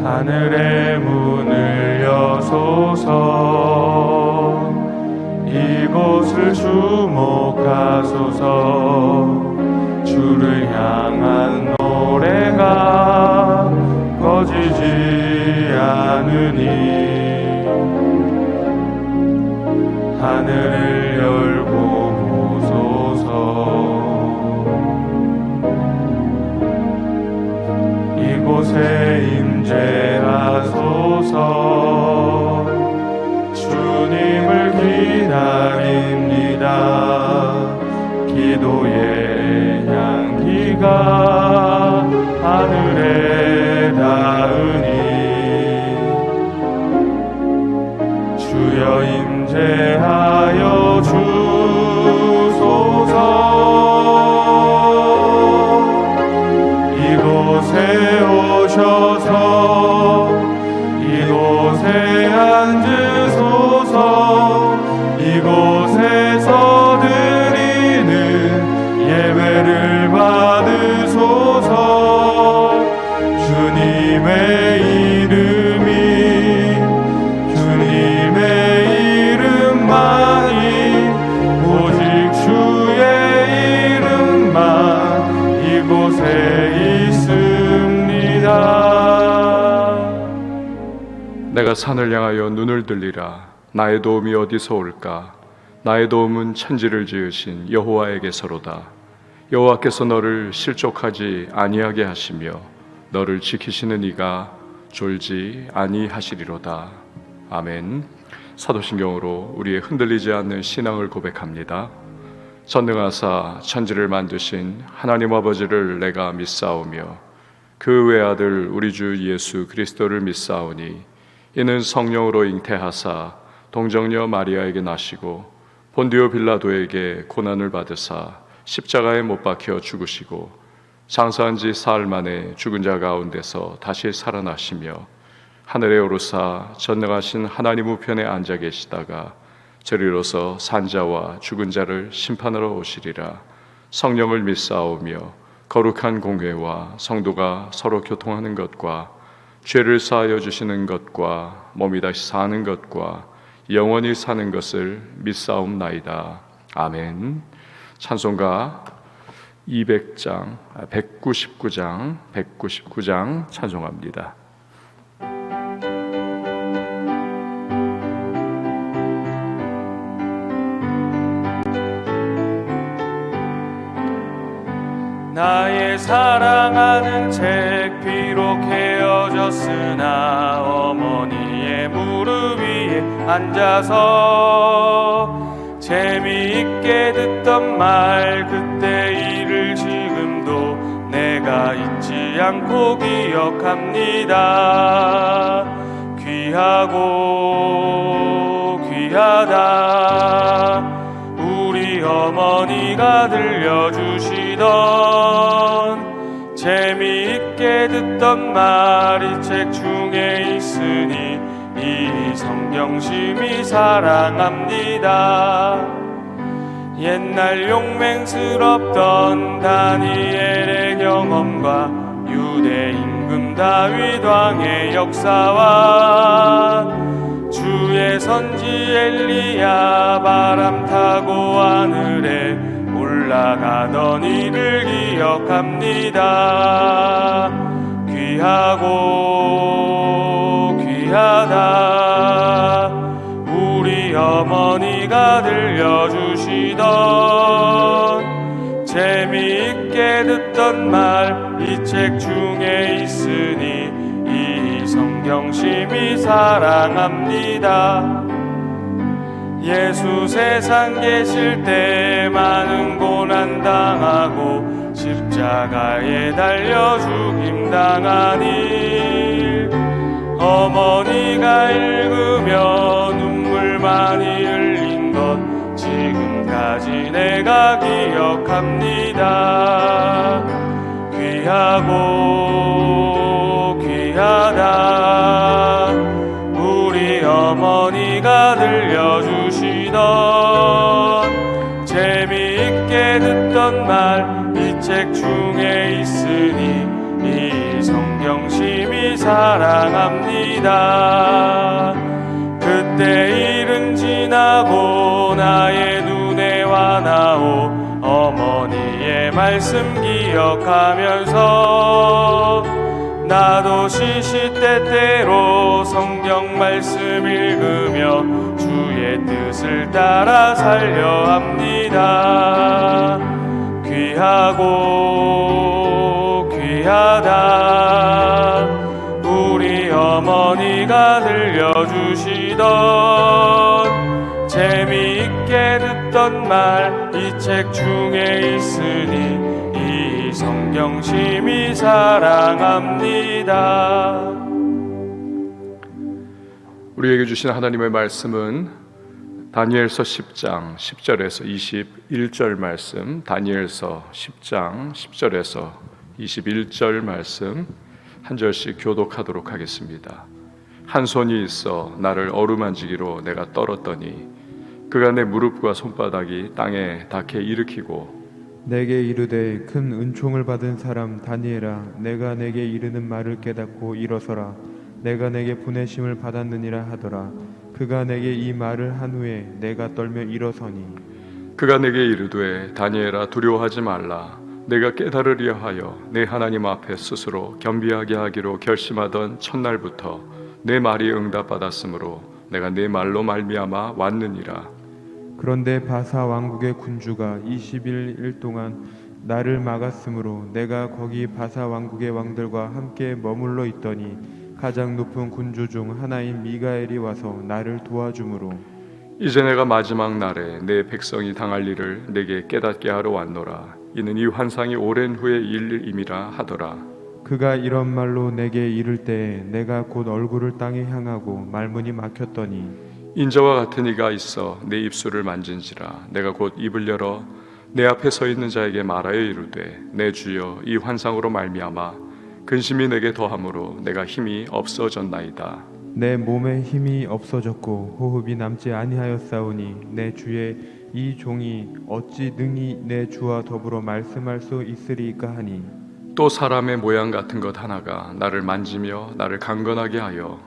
하늘의 문을 여소서. 이곳을 주목하소서. 주를 향한 노래가 꺼지지 않으니 하늘을 열고 보소서. 이곳에 임재하소서. 주님을 기다립니다. 기도의 향기가 하늘에 닿으니 주여 임재하여 주소서. 이곳에 오셔서 이곳에 앉으소서. 이곳에서 드리는 예배를 받으소서. 주님의 이름이 주님의 이름만이 오직 주의 이름만 이곳에 있습니다. 내가 산을 향하여 눈을 들리라. 나의 도움이 어디서 올까? 나의 도움은 천지를 지으신 여호와에게서로다. 여호와께서 너를 실족하지 아니하게 하시며 너를 지키시는 이가 졸지 아니하시리로다. 아멘. 사도신경으로 우리의 흔들리지 않는 신앙을 고백합니다. 전능하사 천지를 만드신 하나님 아버지를 내가 믿사오며 그 외아들 우리 주 예수 그리스도를 믿사오니 이는 성령으로 잉태하사 동정녀 마리아에게 나시고 본디오 빌라도에게 고난을 받으사 십자가에 못 박혀 죽으시고 장사한 지 사흘 만에 죽은 자 가운데서 다시 살아나시며 하늘에 오르사 전능하신 하나님 우편에 앉아 계시다가 저리로서 산자와 죽은 자를 심판하러 오시리라. 성령을 믿사오며 거룩한 공회와 성도가 서로 교통하는 것과 죄를 사하여 주시는 것과 몸이 다시 사는 것과 영원히 사는 것을 믿사옵나이다. 아멘. 찬송가 199장 찬송합니다. 나의 사랑하는 책 비록 헤어졌으나 어머니의 무릎 위에 앉아서 재미있게 듣던 말 그때 일을 지금도 내가 잊지 않고 기억합니다. 귀하고 귀하다 우리 어머니가 들려주시던 재미있게 듣던 말이 책 중에 있으니 이 성경심이 사랑합니다. 옛날 용맹스럽던 다니엘의 경험과 유대 임금 다윗 왕의 역사와 주의 선지 엘리야 바람 타고 하늘에 올라가던 이를 기억합니다. 귀하고 귀하다 우리 어머니가 들려주시던 재미있게 듣던 말 이 책 중에 있으니 이 성경심이 사랑합니다. 예수 세상 계실 때 많은 고난 당하고 십자가에 달려 죽임 당하니 어머니가 읽으며 눈물 많이 흘린 것 지금까지 내가 기억합니다. 귀하고 귀하다 우리 어머니가 들려주시던 재미있게 듣던 말 이 책 중에 있으니 이 성경심이 사랑합니다. 그때 일은 지나고 나의 눈에 와나오 어머니의 말씀 기억하면서 나도 시시때때로 성경 말씀 읽으며 주의 뜻을 따라 살려 합니다. 귀하고 귀하다 우리 어머니가 들려주시던 재미있게 듣던 말 이 책 중에 있으니 이 성경심이 사랑합니다. 우리에게 주신 하나님의 말씀은 다니엘서 10장 10절에서 21절 말씀, 다니엘서 10장 10절에서 21절 말씀 한 절씩 교독하도록 하겠습니다. 한 손이 있어 나를 어루만지기로 내가 떨었더니 그가 내 무릎과 손바닥이 땅에 닿게 일으키고 내게 이르되 큰 은총을 받은 사람 다니엘아 내가 내게 이르는 말을 깨닫고 일어서라 내가 내게 보내심을 받았느니라 하더라. 그가 내게 이 말을 한 후에 내가 떨며 일어서니 그가 내게 이르되 다니엘아 두려워하지 말라 내가 깨달으려 하여 내 하나님 앞에 스스로 겸비하게 하기로 결심하던 첫날부터 내 말이 응답받았으므로 내가 내 말로 말미암아 왔느니라. 그런데 바사 왕국의 군주가 20일 동안 나를 막았으므로 내가 거기 바사 왕국의 왕들과 함께 머물러 있더니 가장 높은 군주 중 하나인 미가엘이 와서 나를 도와주므로 이제 내가 마지막 날에 내 백성이 당할 일을 내게 깨닫게 하러 왔노라. 이는 이 환상이 오랜 후의 일임이라 하더라. 그가 이런 말로 내게 이를 때에 내가 곧 얼굴을 땅에 향하고 말문이 막혔더니 인자와 같은 이가 있어 내 입술을 만진지라. 내가 곧 입을 열어 내 앞에 서 있는 자에게 말하여 이르되 내 주여 이 환상으로 말미암아 근심이 내게 더함으로 내가 힘이 없어졌나이다. 내 몸에 힘이 없어졌고 호흡이 남지 아니하였사오니 내 주의 이 종이 어찌 능히 내 주와 더불어 말씀할 수 있으리까 하니 또 사람의 모양 같은 것 하나가 나를 만지며 나를 강건하게 하여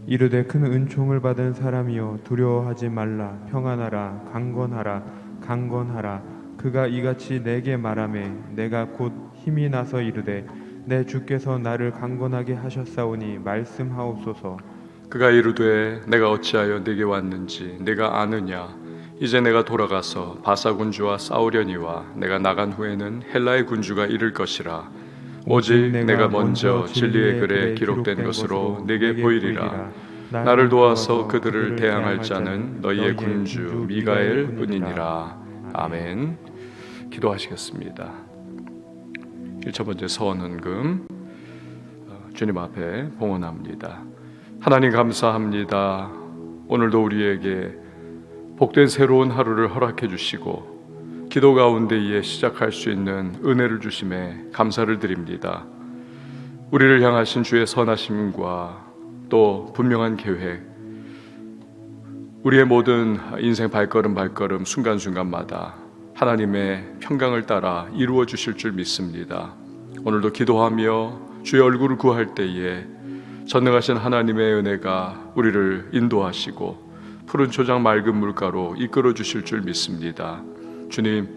이르되 큰 은총을 받은 사람이여 두려워하지 말라 평안하라 강건하라 강건하라 그가 이같이 내게 말하매 내가 곧 힘이 나서 이르되 내 주께서 나를 강건하게 하셨사오니 말씀하옵소서. 그가 이르되 내가 어찌하여 내게 왔는지 내가 아느냐. 이제 내가 돌아가서 바사 군주와 싸우려니와 내가 나간 후에는 헬라의 군주가 이를 것이라. 오직 내가 먼저 진리의 글에 기록된 것으로 내게 보이리라. 나를 도와서 그들을 대항할 자는 너희의 군주 미가엘 뿐이니라. 아멘. 기도하시겠습니다. 1차 번째 서원헌금 주님 앞에 봉헌합니다. 하나님 감사합니다. 오늘도 우리에게 복된 새로운 하루를 허락해 주시고 기도 가운데에 시작할 수 있는 은혜를 주심에 감사를 드립니다. 우리를 향하신 주의 선하심과 또 분명한 계획, 우리의 모든 인생 발걸음 순간순간마다 하나님의 평강을 따라 이루어 주실 줄 믿습니다. 오늘도 기도하며 주의 얼굴을 구할 때에 전능하신 하나님의 은혜가 우리를 인도하시고 푸른 초장 맑은 물가로 이끌어 주실 줄 믿습니다. 주님,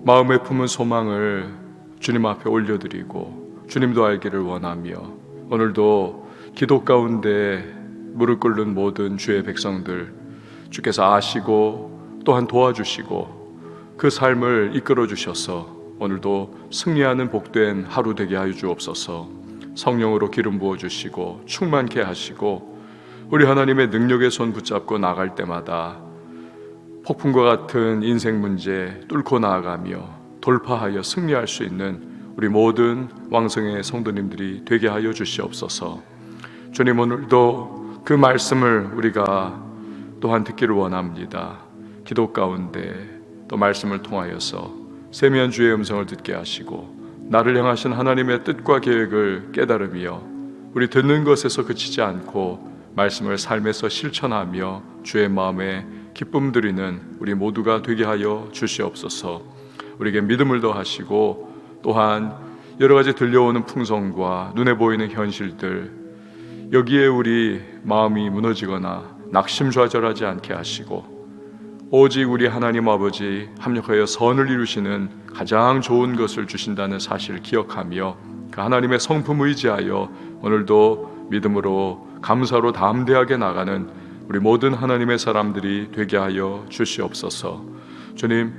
마음에 품은 소망을 주님 앞에 올려드리고 주님도 알기를 원하며 오늘도 기도 가운데 무릎 꿇는 모든 주의 백성들 주께서 아시고 또한 도와주시고 그 삶을 이끌어 주셔서 오늘도 승리하는 복된 하루 되게 하여 주옵소서. 성령으로 기름 부어 주시고 충만케 하시고 우리 하나님의 능력의 손 붙잡고 나갈 때마다 폭풍과 같은 인생 문제 뚫고 나아가며 돌파하여 승리할 수 있는 우리 모든 왕성의 성도님들이 되게 하여 주시옵소서. 주님, 오늘도 그 말씀을 우리가 또한 듣기를 원합니다. 기도 가운데 또 말씀을 통하여서 세미한 주의 음성을 듣게 하시고 나를 향하신 하나님의 뜻과 계획을 깨달으며 우리 듣는 것에서 그치지 않고 말씀을 삶에서 실천하며 주의 마음에 기쁨 드리는 우리 모두가 되게 하여 주시옵소서. 우리에게 믿음을 더하시고 또한 여러 가지 들려오는 풍성과 눈에 보이는 현실들, 여기에 우리 마음이 무너지거나 낙심좌절하지 않게 하시고, 오직 우리 하나님 아버지 합력하여 선을 이루시는 가장 좋은 것을 주신다는 사실을 기억하며 그 하나님의 성품 의지하여 오늘도 믿음으로 감사로 담대하게 나가는 우리 모든 하나님의 사람들이 되게 하여 주시옵소서. 주님,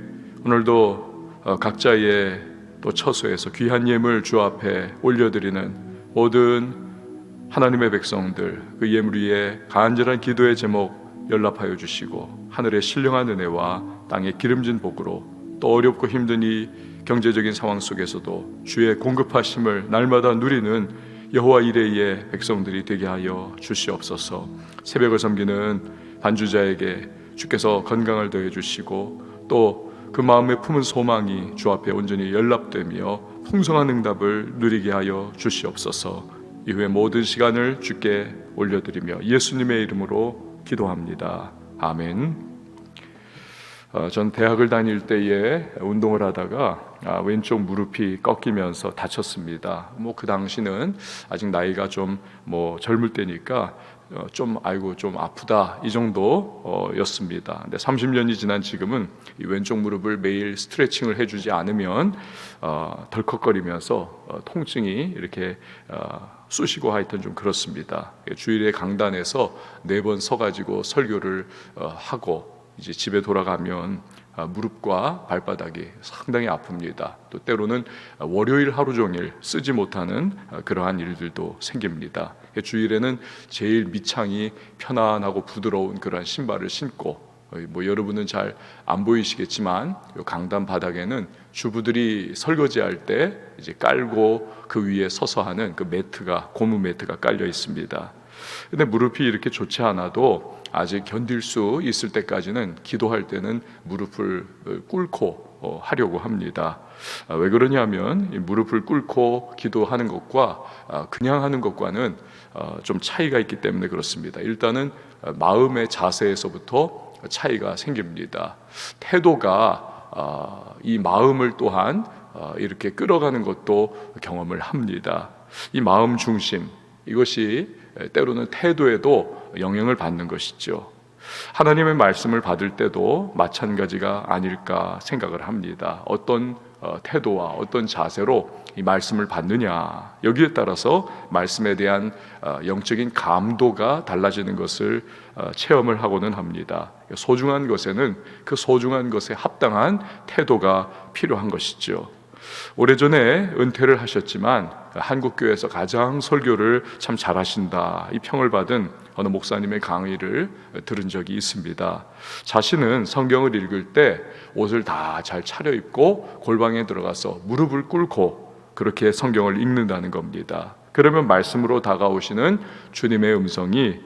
오늘도 각자의 또 처소에서 귀한 예물 주 앞에 올려드리는 모든 하나님의 백성들, 그 예물 위에 간절한 기도의 제목 연락하여 주시고, 하늘의 신령한 은혜와 땅의 기름진 복으로 또 어렵고 힘든 이 경제적인 상황 속에서도 주의 공급하심을 날마다 누리는 여호와 이레의 백성들이 되게 하여 주시옵소서. 새벽을 섬기는 반주자에게 주께서 건강을 더해 주시고, 또 그 마음에 품은 소망이 주 앞에 온전히 연락되며 풍성한 응답을 누리게 하여 주시옵소서. 이후에 모든 시간을 주께 올려드리며 예수님의 이름으로 기도합니다. 아멘. 전 대학을 다닐 때에 운동을 하다가 왼쪽 무릎이 꺾이면서 다쳤습니다. 그 당시는 아직 나이가 좀 젊을 때니까 좀 아프다 이 정도였습니다. 근데 30년이 지난 지금은 이 왼쪽 무릎을 매일 스트레칭을 해주지 않으면 덜컥거리면서 통증이 이렇게 쑤시고 하여튼 좀 그렇습니다. 주일에 강단에서 4번 서가지고 설교를 하고 이제 집에 돌아가면 무릎과 발바닥이 상당히 아픕니다. 또 때로는 월요일 하루 종일 쓰지 못하는 그러한 일들도 생깁니다. 주일에는 제일 밑창이 편안하고 부드러운 그러한 신발을 신고, 여러분은 잘 안 보이시겠지만 강단 바닥에는 주부들이 설거지할 때 이제 깔고 그 위에 서서 하는 그 매트가, 고무 매트가 깔려 있습니다. 근데 무릎이 이렇게 좋지 않아도 아직 견딜 수 있을 때까지는 기도할 때는 무릎을 꿇고 하려고 합니다. 왜 그러냐면 이 무릎을 꿇고 기도하는 것과 그냥 하는 것과는 좀 차이가 있기 때문에 그렇습니다. 일단은 마음의 자세에서부터 차이가 생깁니다. 태도가 이 마음을 또한 이렇게 끌어가는 것도 경험을 합니다. 이 마음 중심, 이것이 때로는 태도에도 영향을 받는 것이죠. 하나님의 말씀을 받을 때도 마찬가지가 아닐까 생각을 합니다. 어떤 태도와 어떤 자세로 이 말씀을 받느냐, 여기에 따라서 말씀에 대한 영적인 감도가 달라지는 것을 체험을 하고는 합니다. 소중한 것에는 그 소중한 것에 합당한 태도가 필요한 것이죠. 오래전에 은퇴를 하셨지만 한국교회에서 가장 설교를 참 잘하신다, 이 평을 받은 어느 목사님의 강의를 들은 적이 있습니다. 자신은 성경을 읽을 때 옷을 다 잘 차려입고 골방에 들어가서 무릎을 꿇고 그렇게 성경을 읽는다는 겁니다. 그러면 말씀으로 다가오시는 주님의 음성이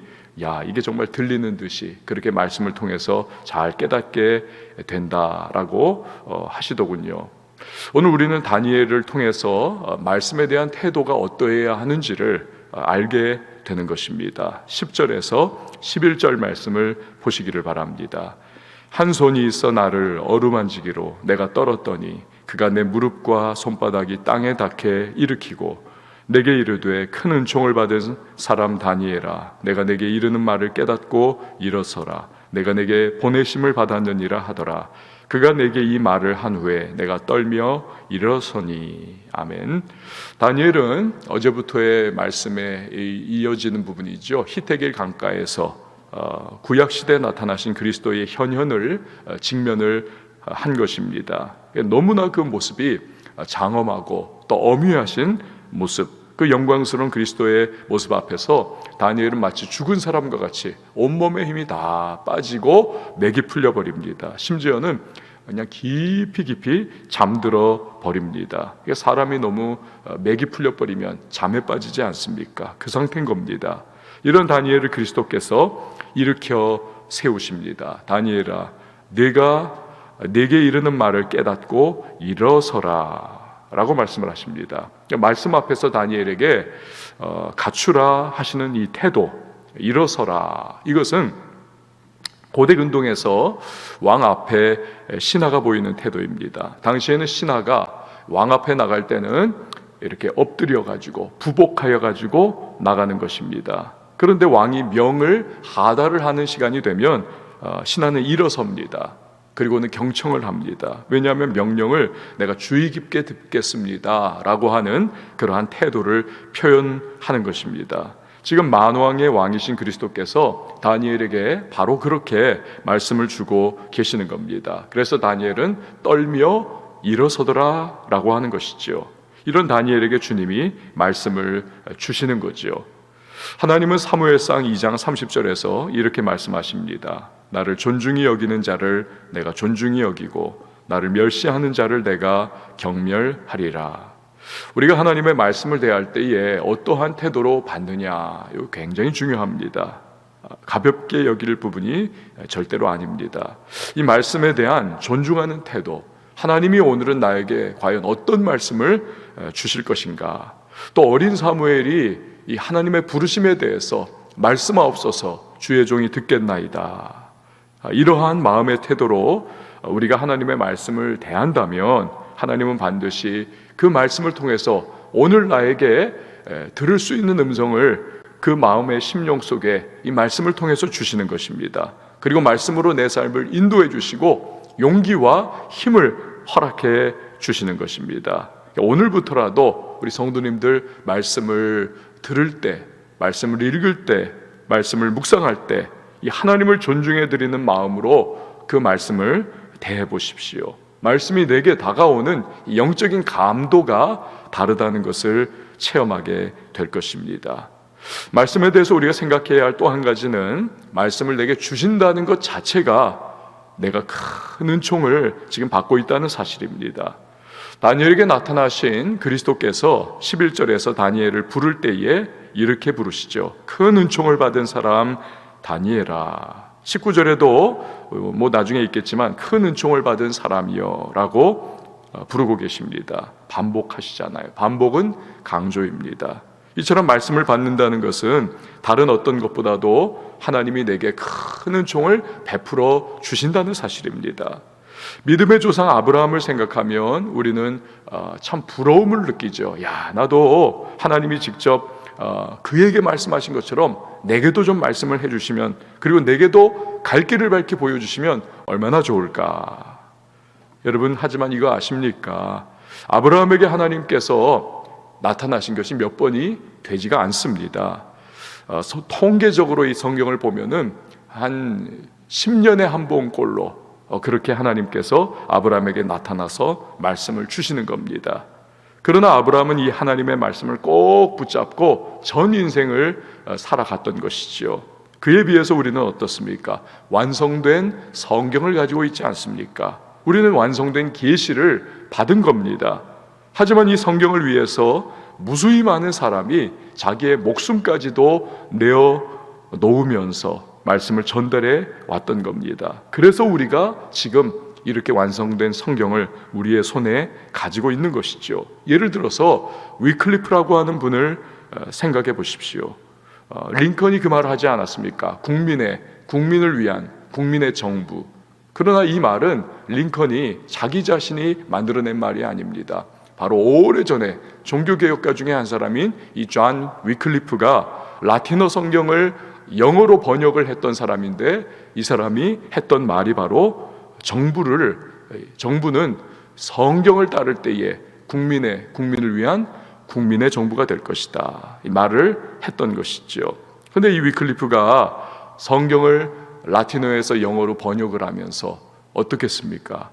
이게 정말 들리는 듯이 그렇게 말씀을 통해서 잘 깨닫게 된다라고 하시더군요. 오늘 우리는 다니엘을 통해서 말씀에 대한 태도가 어떠해야 하는지를 알게 되는 것입니다. 10절에서 11절 말씀을 보시기를 바랍니다. 한 손이 있어 나를 어루만지기로 내가 떨었더니 그가 내 무릎과 손바닥이 땅에 닿게 일으키고 내게 이르되 큰 은총을 받은 사람 다니엘아, 내가 내게 이르는 말을 깨닫고 일어서라. 내가 내게 보내심을 받았느니라 하더라. 그가 내게 이 말을 한 후에 내가 떨며 일어서니. 아멘. 다니엘은 어제부터의 말씀에 이어지는 부분이죠. 히데길 강가에서 구약시대에 나타나신 그리스도의 현현을 직면을 한 것입니다. 너무나 그 모습이 장엄하고 또 엄위하신 모습, 그 영광스러운 그리스도의 모습 앞에서 다니엘은 마치 죽은 사람과 같이 온몸의 힘이 다 빠지고 맥이 풀려버립니다. 심지어는 그냥 깊이 잠들어 버립니다. 사람이 너무 맥이 풀려버리면 잠에 빠지지 않습니까? 그 상태인 겁니다. 이런 다니엘을 그리스도께서 일으켜 세우십니다. 다니엘아, 내가 내게 이르는 말을 깨닫고 일어서라 라고 말씀을 하십니다. 말씀 앞에서 다니엘에게 갖추라 하시는 이 태도, 일어서라, 이것은 고대 근동에서 왕 앞에 신하가 보이는 태도입니다. 당시에는 신하가 왕 앞에 나갈 때는 이렇게 엎드려 가지고 부복하여 가지고 나가는 것입니다. 그런데 왕이 명을 하달을 하는 시간이 되면 신하는 일어섭니다. 그리고는 경청을 합니다. 왜냐하면 명령을 내가 주의 깊게 듣겠습니다 라고 하는 그러한 태도를 표현하는 것입니다. 지금 만왕의 왕이신 그리스도께서 다니엘에게 바로 그렇게 말씀을 주고 계시는 겁니다. 그래서 다니엘은 떨며 일어서더라 라고 하는 것이죠. 이런 다니엘에게 주님이 말씀을 주시는 거죠. 하나님은 사무엘상 2장 30절에서 이렇게 말씀하십니다. 나를 존중히 여기는 자를 내가 존중히 여기고 나를 멸시하는 자를 내가 경멸하리라. 우리가 하나님의 말씀을 대할 때에 어떠한 태도로 받느냐, 이거 굉장히 중요합니다. 가볍게 여길 부분이 절대로 아닙니다. 이 말씀에 대한 존중하는 태도, 하나님이 오늘은 나에게 과연 어떤 말씀을 주실 것인가. 또 어린 사무엘이 이 하나님의 부르심에 대해서 말씀하옵소서 주의 종이 듣겠나이다, 이러한 마음의 태도로 우리가 하나님의 말씀을 대한다면 하나님은 반드시 그 말씀을 통해서 오늘 나에게 들을 수 있는 음성을 그 마음의 심령 속에 이 말씀을 통해서 주시는 것입니다. 그리고 말씀으로 내 삶을 인도해 주시고 용기와 힘을 허락해 주시는 것입니다. 오늘부터라도 우리 성도님들 말씀을 들을 때, 말씀을 읽을 때, 말씀을 묵상할 때 이 하나님을 존중해 드리는 마음으로 그 말씀을 대해 보십시오. 말씀이 내게 다가오는 영적인 감도가 다르다는 것을 체험하게 될 것입니다. 말씀에 대해서 우리가 생각해야 할 또 한 가지는 말씀을 내게 주신다는 것 자체가 내가 큰 은총을 지금 받고 있다는 사실입니다. 다니엘에게 나타나신 그리스도께서 11절에서 다니엘을 부를 때에 이렇게 부르시죠. 큰 은총을 받은 사람 다니엘아. 19절에도 나중에 있겠지만 큰 은총을 받은 사람이여 라고 부르고 계십니다. 반복하시잖아요. 반복은 강조입니다. 이처럼 말씀을 받는다는 것은 다른 어떤 것보다도 하나님이 내게 큰 은총을 베풀어 주신다는 사실입니다. 믿음의 조상 아브라함을 생각하면 우리는 참 부러움을 느끼죠. 야, 나도 하나님이 직접 그에게 말씀하신 것처럼 내게도 좀 말씀을 해주시면, 그리고 내게도 갈 길을 밝히 보여주시면 얼마나 좋을까. 여러분, 하지만 이거 아십니까? 아브라함에게 하나님께서 나타나신 것이 몇 번이 되지가 않습니다. 통계적으로 이 성경을 보면은 한 10년에 한 번꼴로 그렇게 하나님께서 아브라함에게 나타나서 말씀을 주시는 겁니다. 그러나 아브라함은 이 하나님의 말씀을 꼭 붙잡고 전 인생을 살아갔던 것이죠. 그에 비해서 우리는 어떻습니까? 완성된 성경을 가지고 있지 않습니까? 우리는 완성된 계시를 받은 겁니다. 하지만 이 성경을 위해서 무수히 많은 사람이 자기의 목숨까지도 내어 놓으면서 말씀을 전달해 왔던 겁니다. 그래서 우리가 지금 이렇게 완성된 성경을 우리의 손에 가지고 있는 것이죠. 예를 들어서 위클리프라고 하는 분을 생각해 보십시오. 링컨이 그 말을 하지 않았습니까? 국민을 위한 국민의 정부. 그러나 이 말은 링컨이 자기 자신이 만들어낸 말이 아닙니다. 바로 오래전에 종교개혁가 중에 한 사람인 이 존 위클리프가 라틴어 성경을 영어로 번역을 했던 사람인데, 이 사람이 했던 말이 바로 정부는 성경을 따를 때에 국민을 위한 국민의 정부가 될 것이다, 이 말을 했던 것이죠. 그런데 이 위클리프가 성경을 라틴어에서 영어로 번역을 하면서 어떻겠습니까?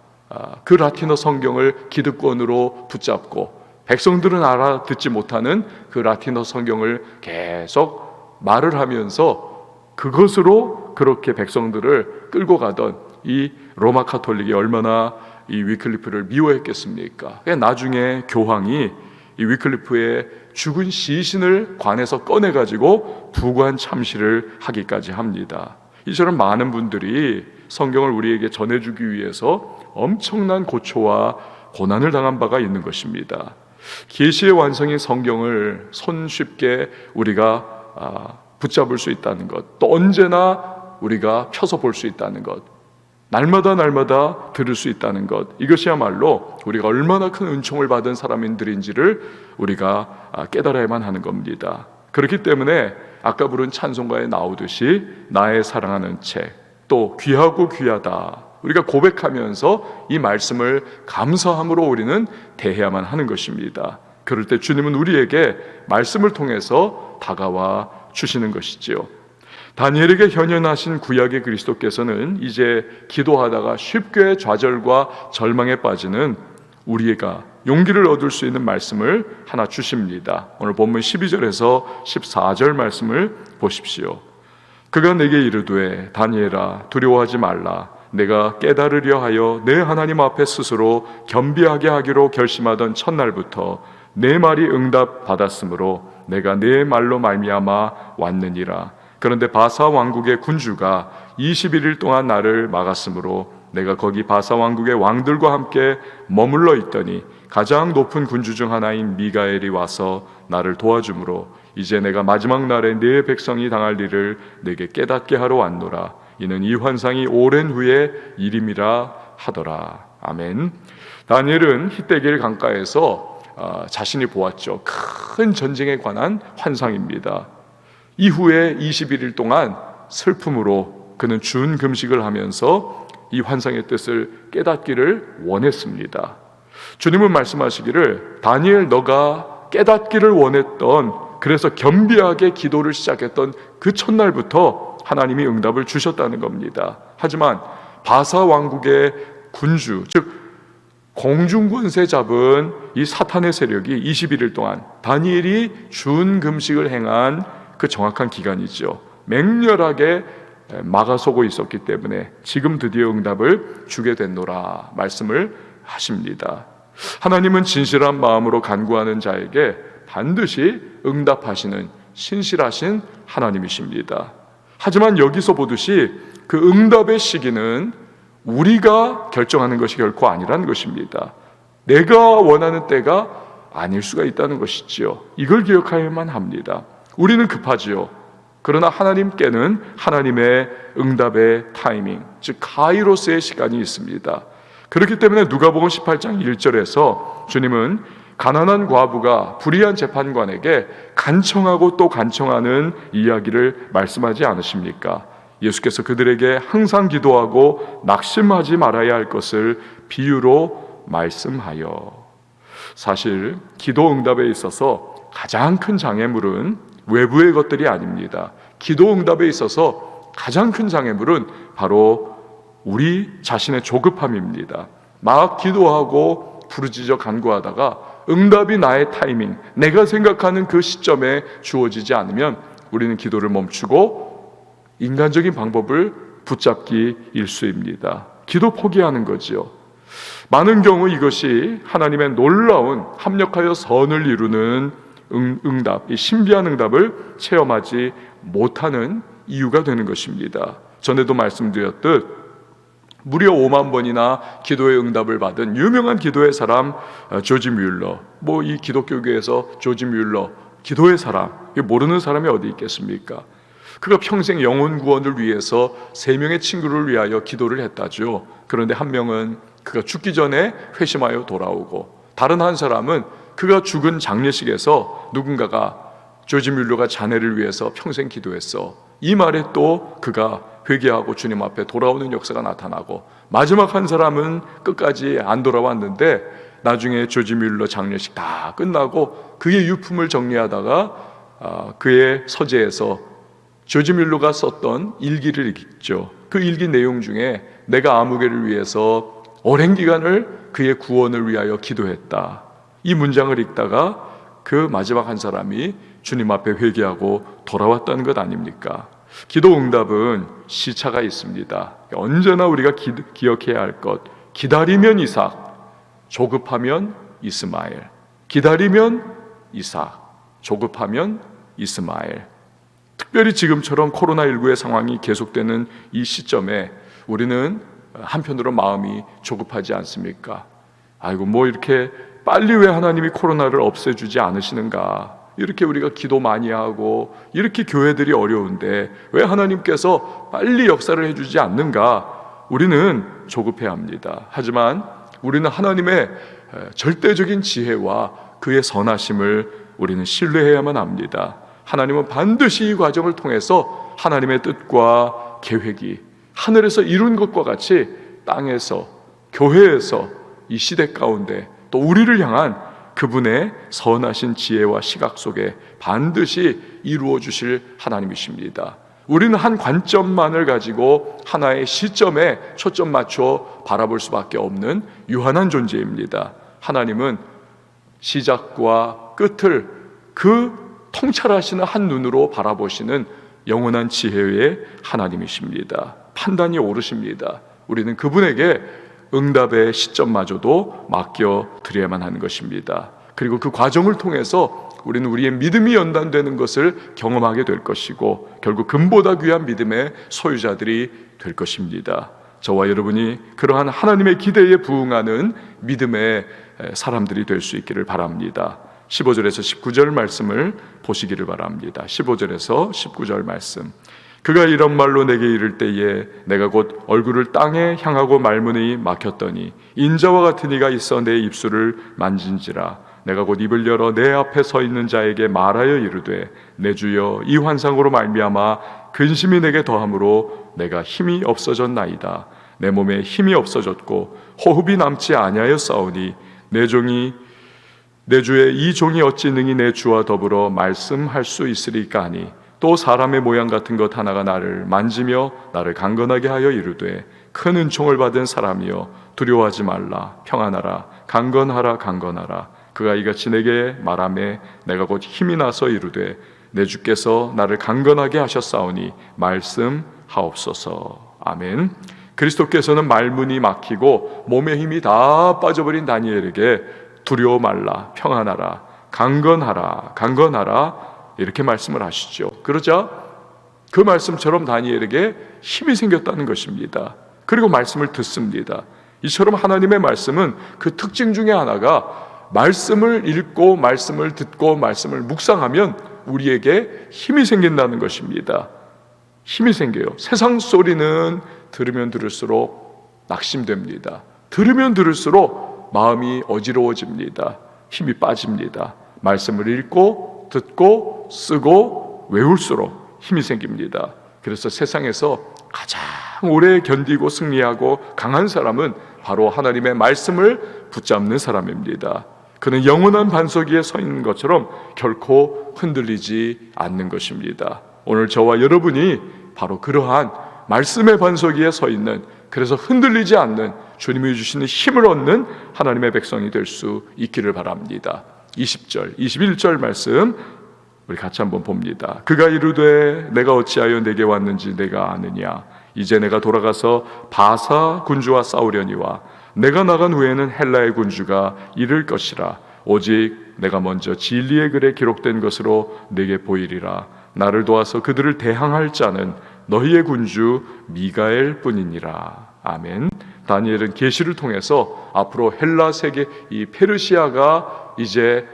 그 라틴어 성경을 기득권으로 붙잡고 백성들은 알아듣지 못하는 그 라틴어 성경을 계속 말을 하면서 그것으로 그렇게 백성들을 끌고 가던 이 로마 카톨릭이 얼마나 이 위클리프를 미워했겠습니까? 나중에 교황이 이 위클리프의 죽은 시신을 관에서 꺼내가지고 부관 참시를 하기까지 합니다. 이처럼 많은 분들이 성경을 우리에게 전해주기 위해서 엄청난 고초와 고난을 당한 바가 있는 것입니다. 계시의 완성인 성경을 손쉽게 우리가 붙잡을 수 있다는 것, 또 언제나 우리가 펴서 볼 수 있다는 것, 날마다 들을 수 있다는 것, 이것이야말로 우리가 얼마나 큰 은총을 받은 사람들인지를 우리가 깨달아야만 하는 겁니다. 그렇기 때문에 아까 부른 찬송가에 나오듯이 나의 사랑하는 책, 또 귀하고 귀하다, 우리가 고백하면서 이 말씀을 감사함으로 우리는 대해야만 하는 것입니다. 그럴 때 주님은 우리에게 말씀을 통해서 다가와 주시는 것이지요. 다니엘에게 현현하신 구약의 그리스도께서는 이제 기도하다가 쉽게 좌절과 절망에 빠지는 우리가 용기를 얻을 수 있는 말씀을 하나 주십니다. 오늘 본문 12절에서 14절 말씀을 보십시오. 그가 내게 이르되 다니엘아 두려워하지 말라. 내가 깨달으려 하여 내 하나님 앞에 스스로 겸비하게 하기로 결심하던 첫날부터 내 말이 응답받았으므로 내가 내 말로 말미암아 왔느니라. 그런데 바사 왕국의 군주가 21일 동안 나를 막았으므로 내가 거기 바사 왕국의 왕들과 함께 머물러 있더니 가장 높은 군주 중 하나인 미가엘이 와서 나를 도와주므로 이제 내가 마지막 날에 네 백성이 당할 일을 내게 깨닫게 하러 왔노라. 이는 이 환상이 오랜 후의 일임이라 하더라. 아멘. 다니엘은 히데길 강가에서 자신이 보았죠. 큰 전쟁에 관한 환상입니다. 이후에 21일 동안 슬픔으로 그는 준 금식을 하면서 이 환상의 뜻을 깨닫기를 원했습니다. 주님은 말씀하시기를 다니엘 너가 깨닫기를 원했던, 그래서 겸비하게 기도를 시작했던 그 첫날부터 하나님이 응답을 주셨다는 겁니다. 하지만 바사 왕국의 군주, 즉 공중권세 잡은 이 사탄의 세력이 21일 동안 다니엘이 준 금식을 행한 그 정확한 기간이죠. 맹렬하게 막아서고 있었기 때문에 지금 드디어 응답을 주게 됐노라 말씀을 하십니다. 하나님은 진실한 마음으로 간구하는 자에게 반드시 응답하시는 신실하신 하나님이십니다. 하지만 여기서 보듯이 그 응답의 시기는 우리가 결정하는 것이 결코 아니라는 것입니다. 내가 원하는 때가 아닐 수가 있다는 것이지요. 이걸 기억해야만 합니다. 우리는 급하지요. 그러나 하나님께는 하나님의 응답의 타이밍, 즉 카이로스의 시간이 있습니다. 그렇기 때문에 누가복음 18장 1절에서 주님은 가난한 과부가 불의한 재판관에게 간청하고 또 간청하는 이야기를 말씀하지 않으십니까? 예수께서 그들에게 항상 기도하고 낙심하지 말아야 할 것을 비유로 말씀하여. 사실 기도 응답에 있어서 가장 큰 장애물은 외부의 것들이 아닙니다. 기도 응답에 있어서 가장 큰 장애물은 바로 우리 자신의 조급함입니다. 막 기도하고 부르짖어 간구하다가 응답이 나의 타이밍, 내가 생각하는 그 시점에 주어지지 않으면 우리는 기도를 멈추고 인간적인 방법을 붙잡기 일쑤입니다. 기도 포기하는 거지요. 많은 경우 이것이 하나님의 놀라운 합력하여 선을 이루는 응답, 이 신비한 응답을 체험하지 못하는 이유가 되는 것입니다. 전에도 말씀드렸듯 무려 5만 번이나 기도의 응답을 받은 유명한 기도의 사람 조지 뮬러, 이 기독교계에서 조지 뮬러 기도의 사람, 모르는 사람이 어디 있겠습니까? 그가 평생 영혼 구원을 위해서 3명의 친구를 위하여 기도를 했다죠. 그런데 한 명은 그가 죽기 전에 회심하여 돌아오고, 다른 한 사람은 그가 죽은 장례식에서 누군가가 조지 뮬러가 자네를 위해서 평생 기도했어, 이 말에 또 그가 회개하고 주님 앞에 돌아오는 역사가 나타나고, 마지막 한 사람은 끝까지 안 돌아왔는데 나중에 조지 뮬러 장례식 다 끝나고 그의 유품을 정리하다가 그의 서재에서 조지 뮬러가 썼던 일기를 읽죠. 그 일기 내용 중에 내가 아무개를 위해서 오랜 기간을 그의 구원을 위하여 기도했다, 이 문장을 읽다가 그 마지막 한 사람이 주님 앞에 회개하고 돌아왔다는 것 아닙니까? 기도 응답은 시차가 있습니다. 언제나 우리가 기억해야 할 것, 기다리면 이삭, 조급하면 이스마엘. 기다리면 이삭, 조급하면 이스마엘. 특별히 지금처럼 코로나19의 상황이 계속되는 이 시점에 우리는 한편으로 마음이 조급하지 않습니까? 아이고, 이렇게 빨리 왜 하나님이 코로나를 없애주지 않으시는가? 이렇게 우리가 기도 많이 하고 이렇게 교회들이 어려운데 왜 하나님께서 빨리 역사를 해주지 않는가? 우리는 조급해야 합니다. 하지만 우리는 하나님의 절대적인 지혜와 그의 선하심을 우리는 신뢰해야만 합니다. 하나님은 반드시 이 과정을 통해서 하나님의 뜻과 계획이 하늘에서 이룬 것과 같이 땅에서, 교회에서, 이 시대 가운데 또 우리를 향한 그분의 선하신 지혜와 시각 속에 반드시 이루어 주실 하나님이십니다. 우리는 한 관점만을 가지고 하나의 시점에 초점 맞춰 바라볼 수밖에 없는 유한한 존재입니다. 하나님은 시작과 끝을 그 통찰하시는 한 눈으로 바라보시는 영원한 지혜의 하나님이십니다. 판단이 오르십니다. 우리는 그분에게 응답의 시점마저도 맡겨드려야만 하는 것입니다. 그리고 그 과정을 통해서 우리는 우리의 믿음이 연단되는 것을 경험하게 될 것이고 결국 금보다 귀한 믿음의 소유자들이 될 것입니다. 저와 여러분이 그러한 하나님의 기대에 부응하는 믿음의 사람들이 될 수 있기를 바랍니다. 15절에서 19절 말씀을 보시기를 바랍니다. 15절에서 19절 말씀. 그가 이런 말로 내게 이를 때에 내가 곧 얼굴을 땅에 향하고 말문이 막혔더니 인자와 같은 이가 있어 내 입술을 만진지라. 내가 곧 입을 열어 내 앞에 서 있는 자에게 말하여 이르되 내 주여 이 환상으로 말미암아 근심이 내게 더함으로 내가 힘이 없어졌나이다. 내 몸에 힘이 없어졌고 호흡이 남지 아니하였사오니 내 주의 이 종이 어찌 능히 내 주와 더불어 말씀할 수 있으리까 하니 또 사람의 모양 같은 것 하나가 나를 만지며 나를 강건하게 하여 이르되 큰 은총을 받은 사람이여 두려워하지 말라. 평안하라. 강건하라. 강건하라. 그가 이같이 내게 말하매 내가 곧 힘이 나서 이르되 내 주께서 나를 강건하게 하셨사오니 말씀하옵소서. 아멘. 그리스도께서는 말문이 막히고 몸에 힘이 다 빠져버린 다니엘에게 두려워 말라. 평안하라. 강건하라. 강건하라. 이렇게 말씀을 하시죠. 그러자 그 말씀처럼 다니엘에게 힘이 생겼다는 것입니다. 그리고 말씀을 듣습니다. 이처럼 하나님의 말씀은 그 특징 중에 하나가 말씀을 읽고 말씀을 듣고 말씀을 묵상하면 우리에게 힘이 생긴다는 것입니다. 힘이 생겨요. 세상 소리는 들으면 들을수록 낙심됩니다. 들으면 들을수록 마음이 어지러워집니다. 힘이 빠집니다. 말씀을 읽고 듣고 쓰고 외울수록 힘이 생깁니다. 그래서 세상에서 가장 오래 견디고 승리하고 강한 사람은 바로 하나님의 말씀을 붙잡는 사람입니다. 그는 영원한 반석 위에 서 있는 것처럼 결코 흔들리지 않는 것입니다. 오늘 저와 여러분이 바로 그러한 말씀의 반석 위에 서 있는, 그래서 흔들리지 않는 주님이 주시는 힘을 얻는 하나님의 백성이 될 수 있기를 바랍니다. 20절, 21절 말씀 우리 같이 한번 봅니다. 그가 이르되 내가 어찌하여 내게 왔는지 내가 아느냐. 이제 내가 돌아가서 바사 군주와 싸우려니와 내가 나간 후에는 헬라의 군주가 이를 것이라. 오직 내가 먼저 진리의 글에 기록된 것으로 내게 보이리라. 나를 도와서 그들을 대항할 자는 너희의 군주 미가엘 뿐이니라. 아멘. 다니엘은 계시를 통해서 앞으로 헬라 세계, 이 페르시아가 이제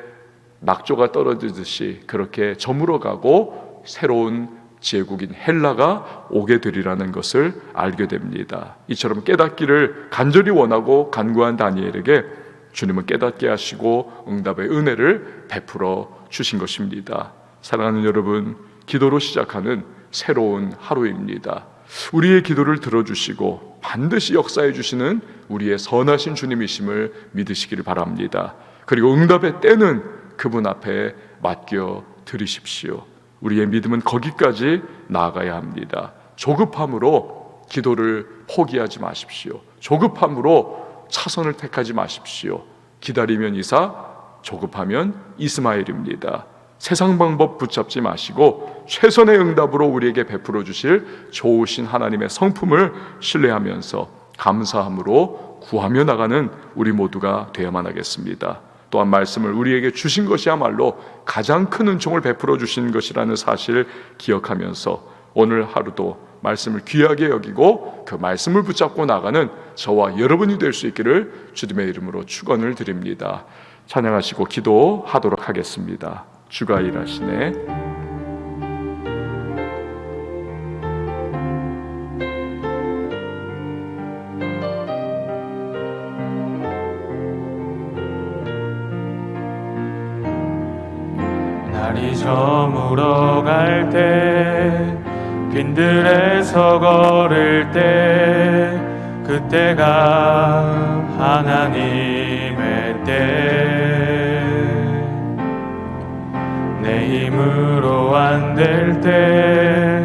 낙조가 떨어지듯이 그렇게 저물어가고 새로운 제국인 헬라가 오게 되리라는 것을 알게 됩니다. 이처럼 깨닫기를 간절히 원하고 간구한 다니엘에게 주님은 깨닫게 하시고 응답의 은혜를 베풀어 주신 것입니다. 사랑하는 여러분, 기도로 시작하는 새로운 하루입니다. 우리의 기도를 들어주시고 반드시 역사해 주시는 우리의 선하신 주님이심을 믿으시기를 바랍니다. 그리고 응답의 때는 그분 앞에 맡겨 드리십시오. 우리의 믿음은 거기까지 나아가야 합니다. 조급함으로 기도를 포기하지 마십시오. 조급함으로 차선을 택하지 마십시오. 기다리면 이삭, 조급하면 이스마엘입니다. 세상 방법 붙잡지 마시고 최선의 응답으로 우리에게 베풀어 주실 좋으신 하나님의 성품을 신뢰하면서 감사함으로 구하며 나가는 우리 모두가 되어야만 하겠습니다. 또한 말씀을 우리에게 주신 것이야말로 가장 큰 은총을 베풀어 주신 것이라는 사실을 기억하면서 오늘 하루도 말씀을 귀하게 여기고 그 말씀을 붙잡고 나가는 저와 여러분이 될 수 있기를 주님의 이름으로 축원을 드립니다. 찬양하시고 기도하도록 하겠습니다. 주가 일하시네. 날이 저물어 갈 때 빈들에서 걸을 때 그때가 하나님의 때 내 힘으로 안 될 때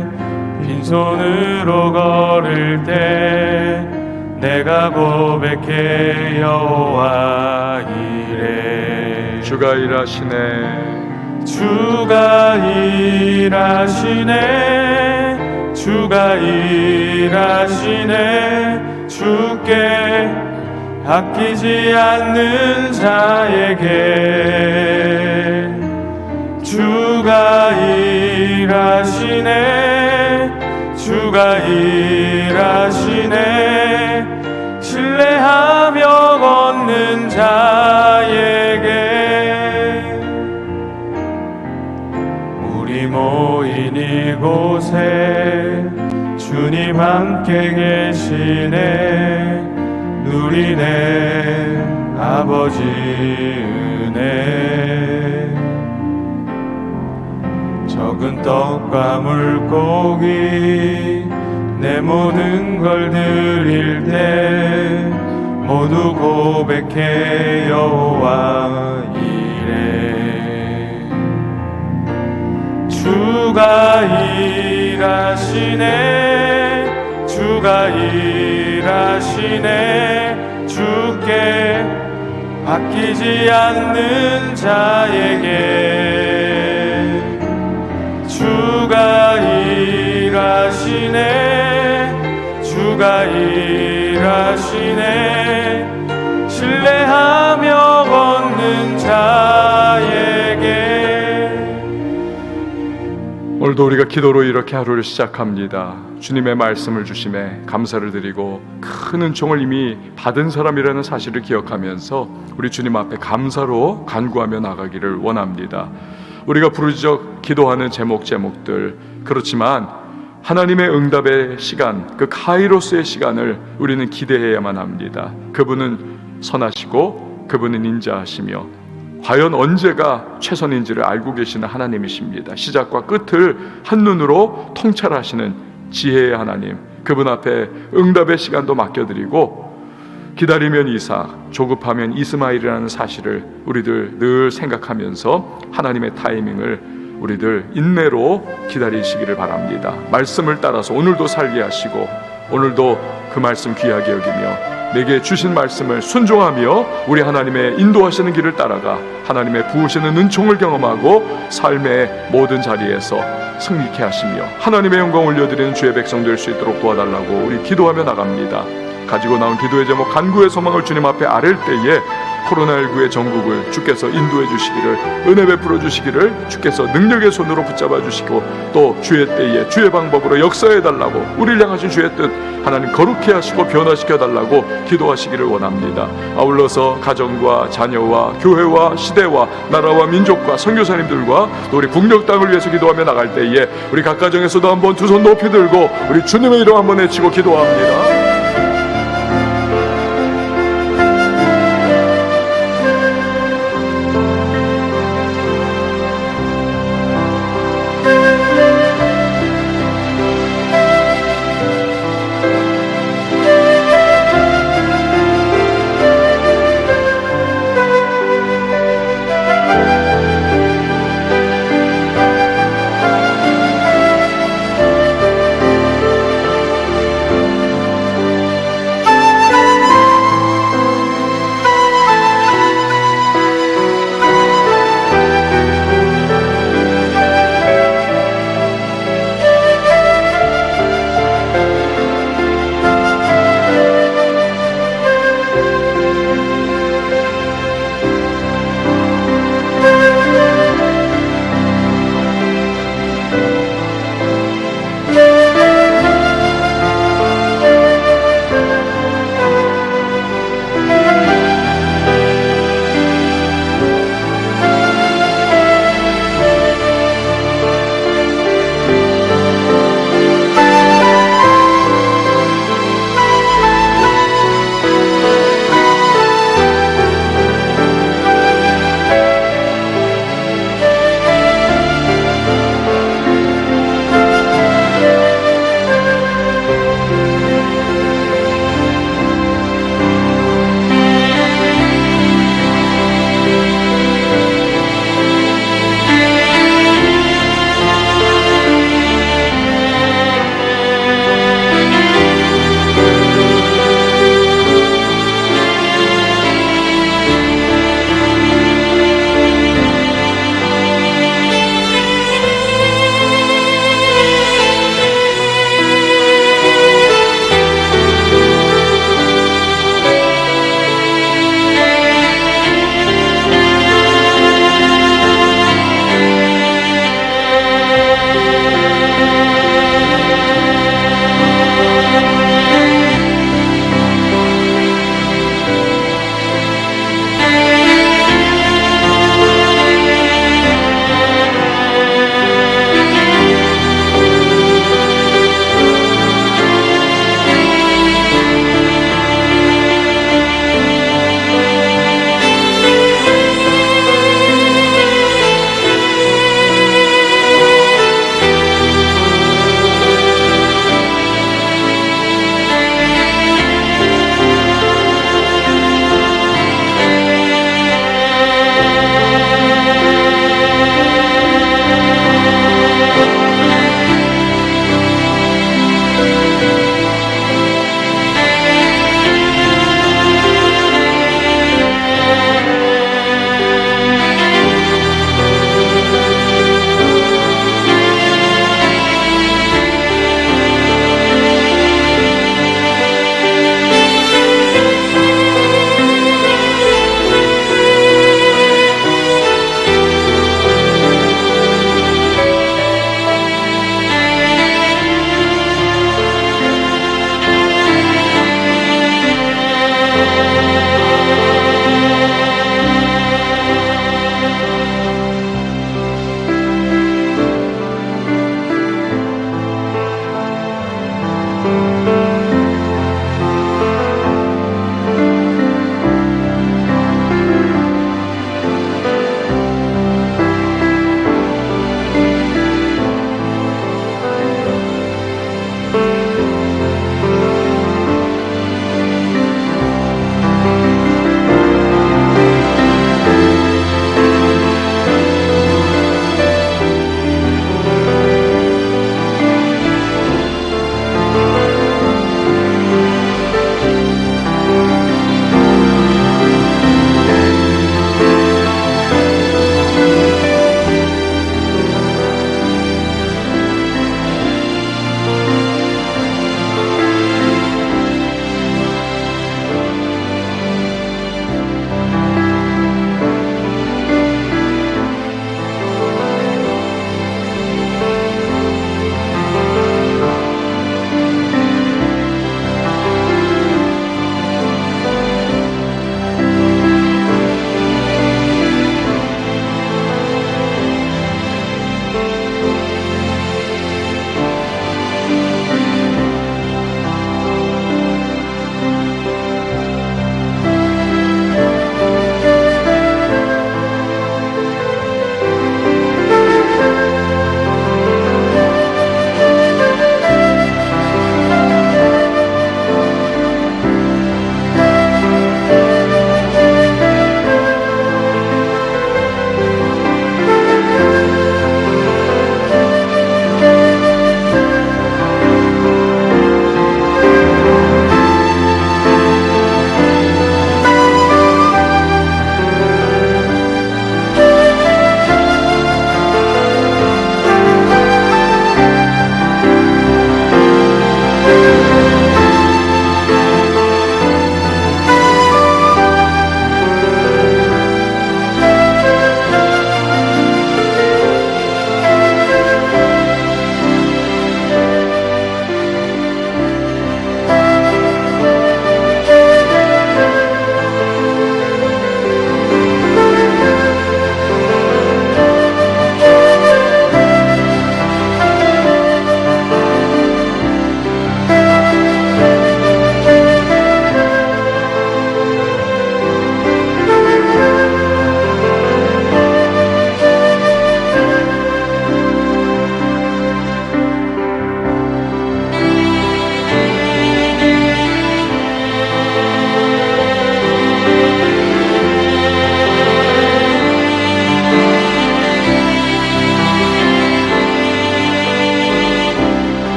빈손으로 걸을 때 내가 고백해 여호와 이래 주가 일하시네 주가 일하시네 주가 일하시네 주께 아끼지 않는 자에게 주가 일하시네 주가 일하시네 신뢰하며 걷는 자에게 우리 모인 이곳에 주님 함께 계시네 누리네 아버지 은혜 적은 떡과 물고기 내 모든 걸 드릴 때 모두 고백해 여호와 이래 주가 일하시네 주가 일하시네 주께 아끼지 않는 자에게 주가 일하시네 주가 일하시네 신뢰하며 걷는 자에게 오늘도 우리가 기도로 이렇게 하루를 시작합니다. 주님의 말씀을 주심에 감사를 드리고 큰 은총을 이미 받은 사람이라는 사실을 기억하면서 우리 주님 앞에 감사로 간구하며 나가기를 원합니다. 우리가 부르짖어 기도하는 제목들 그렇지만 하나님의 응답의 시간, 그 카이로스의 시간을 우리는 기대해야만 합니다. 그분은 선하시고 그분은 인자하시며 과연 언제가 최선인지를 알고 계시는 하나님이십니다. 시작과 끝을 한눈으로 통찰하시는 지혜의 하나님, 그분 앞에 응답의 시간도 맡겨드리고 기다리면 이삭, 조급하면 이스마엘이라는 사실을 우리들 늘 생각하면서 하나님의 타이밍을 우리들 인내로 기다리시기를 바랍니다. 말씀을 따라서 오늘도 살게 하시고 오늘도 그 말씀 귀하게 여기며 내게 주신 말씀을 순종하며 우리 하나님의 인도하시는 길을 따라가 하나님의 부으시는 은총을 경험하고 삶의 모든 자리에서 승리케 하시며 하나님의 영광 올려드리는 주의 백성 될 수 있도록 도와달라고 우리 기도하며 나갑니다. 가지고 나온 기도의 제목 간구의 소망을 주님 앞에 아랠 때에 코로나19의 전국을 주께서 인도해 주시기를 은혜 베풀어 주시기를 주께서 능력의 손으로 붙잡아 주시고 또 주의 때에 주의 방법으로 역사해 달라고 우리를 향하신 주의 뜻 하나님 거룩해 하시고 변화시켜 달라고 기도하시기를 원합니다. 아울러서 가정과 자녀와 교회와 시대와 나라와 민족과 선교사님들과 또 우리 북녘 땅을 위해서 기도하며 나갈 때에 우리 각 가정에서도 한번 두 손 높이 들고 우리 주님의 이름 한번 외치고 기도합니다.